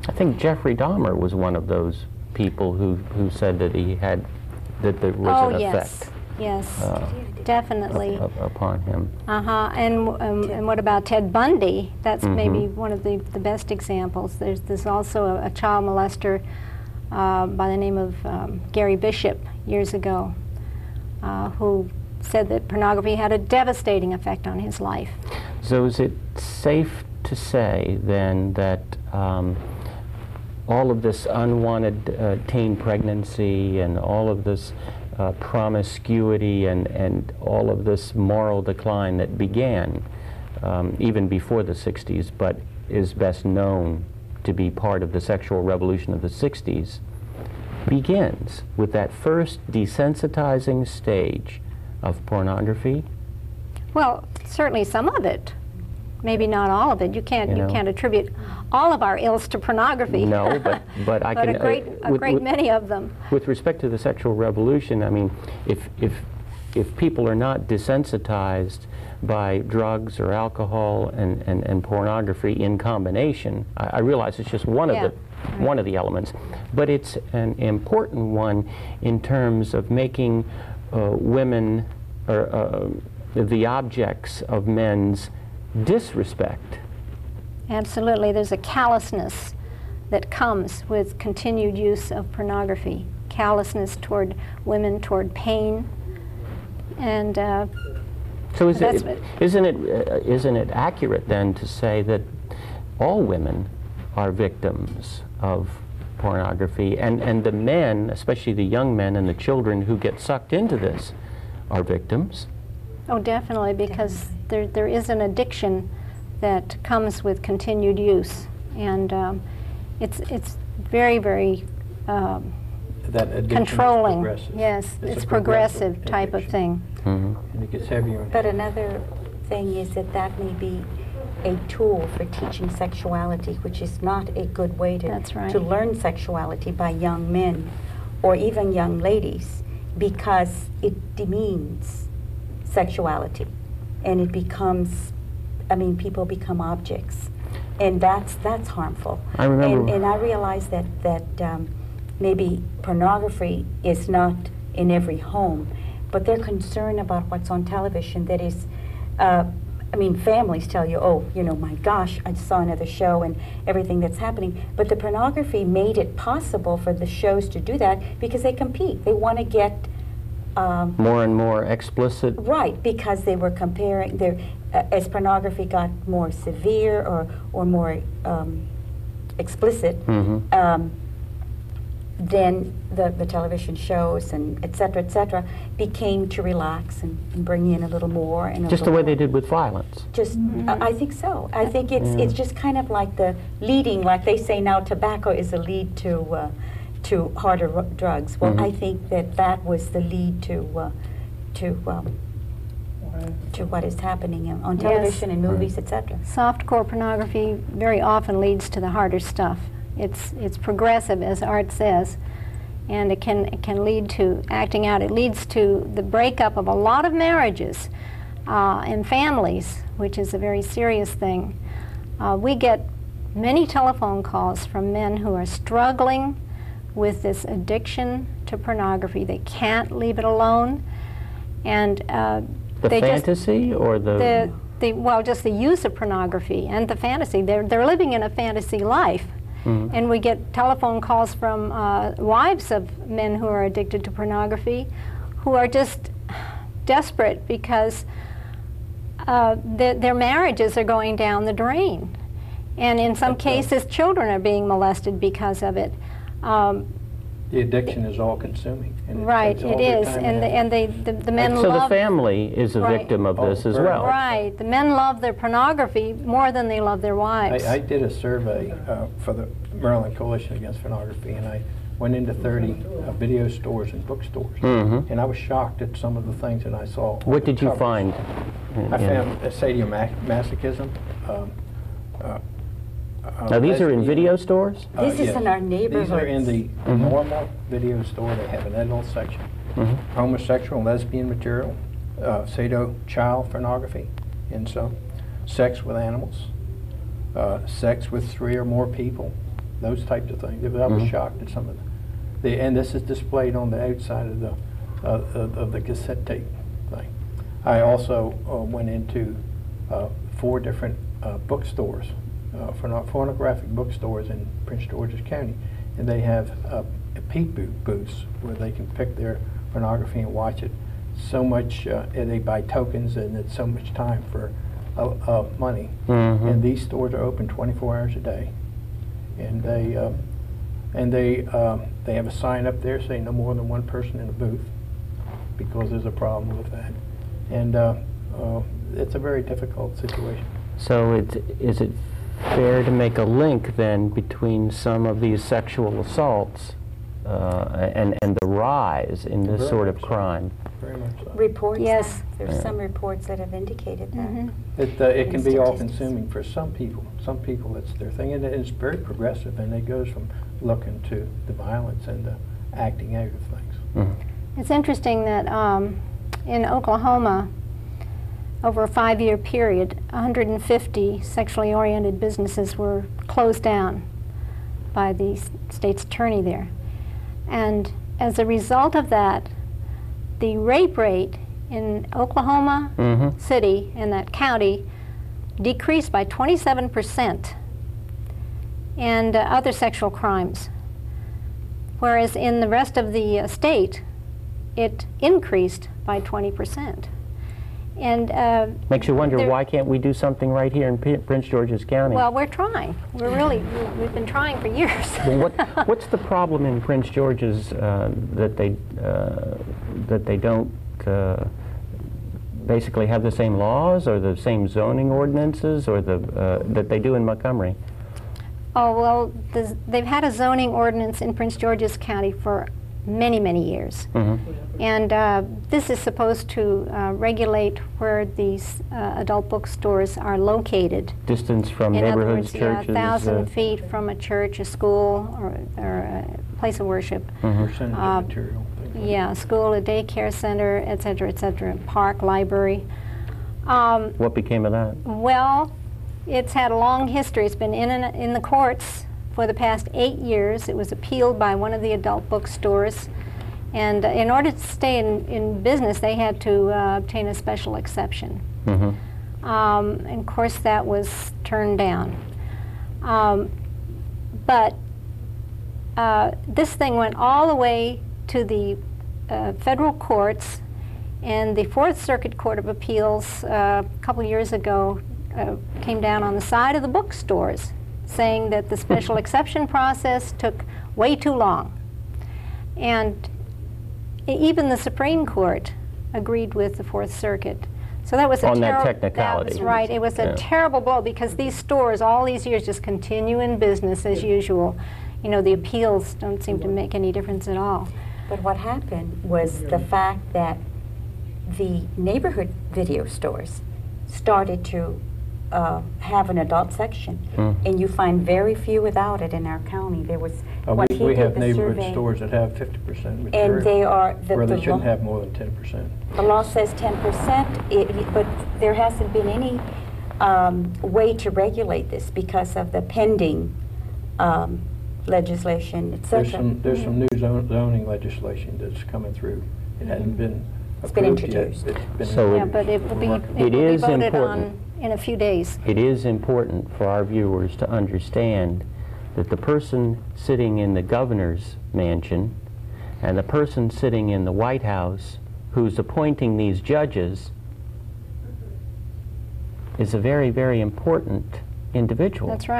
I think Jeffrey Dahmer was one of those people who said that he had, that there was an effect. Yes, definitely. Upon him. And what about Ted Bundy? That's maybe one of the best examples. There's also a child molester by the name of Gary Bishop years ago, who said that pornography had a devastating effect on his life. So is it safe to say then that all of this unwanted teen pregnancy and all of this promiscuity and all of this moral decline that began even before the 60s, but is best known to be part of the sexual revolution of the 60s, begins with that first desensitizing stage of pornography? Well, certainly some of it. Maybe not all of it. You can't attribute all of our ills to pornography. No, but I can. A great many of them. With respect to the sexual revolution, I mean, if people are not desensitized by drugs or alcohol and pornography in combination, I realize it's just one of the elements, but it's an important one in terms of making women the objects of men's disrespect. Absolutely. There's a callousness that comes with continued use of pornography. Callousness toward women, toward pain. And so isn't it accurate then to say that all women are victims of pornography, and the men, especially the young men and the children who get sucked into this, are victims? Oh, definitely, because there is an addiction that comes with continued use, and it's very, very controlling. Yes, it's progressive type of thing. And it gets heavier. But another thing is that may be a tool for teaching sexuality, which is not a good way to learn sexuality by young men or even young ladies, because it demeans sexuality, and it becomes, I mean, people become objects, and that's harmful. I remember, and I realize that maybe pornography is not in every home, but they're concerned about what's on television. That is, I mean, families tell you, oh, you know, my gosh, I saw another show and everything that's happening. But the pornography made it possible for the shows to do that because they compete. They want to get more and more explicit. Right, because they were comparing their as pornography got more severe or more explicit. Then the television shows and et cetera, became to relax and bring in a little more. And just the way they did with violence. Just, I think so. I think it's just kind of like the leading, like they say now, tobacco is a lead to harder drugs. Well, I think that was the lead to what is happening on television and movies, et cetera. Softcore pornography very often leads to the harder stuff. It's progressive, as Art says, and it can lead to acting out. It leads to the breakup of a lot of marriages and families, which is a very serious thing. We get many telephone calls from men who are struggling with this addiction to pornography. They can't leave it alone, and the fantasy or well, just the use of pornography and the fantasy. They're living in a fantasy life. And we get telephone calls from wives of men who are addicted to pornography, who are just desperate because their marriages are going down the drain. And in some cases, children are being molested because of it. The addiction is all-consuming. Right, it is, and the men so love... the family is a victim of this as well. Right, the men love their pornography more than they love their wives. I did a survey for the Maryland Coalition Against Pornography, and I went into 30 video stores and bookstores, and I was shocked at some of the things that I saw. What did you find? I found sadomasochism. Now these are in video stores? This is in our neighborhoods. These are in the normal video store. They have an adult section. Homosexual and lesbian material, child pornography, and so sex with animals, sex with 3 or more people, those types of things. I was shocked at some of and this is displayed on the outside of the cassette tape thing. I also went into 4 different bookstores, pornographic bookstores in Prince George's County, and they have peep booths where they can pick their pornography and watch it. So much, and they buy tokens, and it's so much time for money. And these stores are open 24 hours a day, and they have a sign up there saying no more than 1 person in a booth, because there's a problem with that. And it's a very difficult situation. So is it fair to make a link then between some of these sexual assaults and the rise in this sort of crime? Very much so. Reports? Yes. There's some reports that have indicated that. It can be all-consuming for some people. Some people, it's their thing, and it's very progressive, and it goes from looking to the violence and the acting out of things. It's interesting that in Oklahoma, over a 5-year period, 150 sexually oriented businesses were closed down by the state's attorney there. And as a result of that, the rape rate in Oklahoma City, in that county, decreased by 27%, and other sexual crimes. Whereas in the rest of the state, it increased by 20%. And makes you wonder, why can't we do something right here in Prince George's County? Well, we're trying. We've been trying for years. Well, what's the problem in Prince George's that they don't basically have the same laws or the same zoning ordinances or that they do in Montgomery? Oh, well, they've had a zoning ordinance in Prince George's County for many, many years. And this is supposed to regulate where these adult bookstores are located. Distance from in neighborhoods, other words, churches? 1,000 feet from a church, a school, or a place of worship. Percentage of material. Yeah, a school, a daycare center, et cetera, park, library. What became of that? Well, it's had a long history. It's been in the courts for the past 8 years. It was appealed by one of the adult bookstores, and in order to stay in business, they had to obtain a special exception. And of course, that was turned down. But this thing went all the way to the federal courts, and the Fourth Circuit Court of Appeals a couple years ago came down on the side of the bookstores, saying that the special exception process took way too long. And even the Supreme Court agreed with the Fourth Circuit. So that was a on that technicality. That was right. It was a terrible blow, because these stores all these years just continue in business as usual. You know, the appeals don't seem to make any difference at all. But what happened was the fact that the neighborhood video stores started to have an adult section, and you find very few without it in our county. There was we have neighborhood stores that have 50% material, and they are where they shouldn't have more than 10%. The law says 10%, but there hasn't been any way to regulate this because of the pending legislation, etc. There's some new zoning legislation that's coming through. It hasn't been It's been introduced. Yeah, but it will be voted on in a few days. It is important for our viewers to understand that the person sitting in the governor's mansion and the person sitting in the White House who's appointing these judges is a very, very important individual. That's right.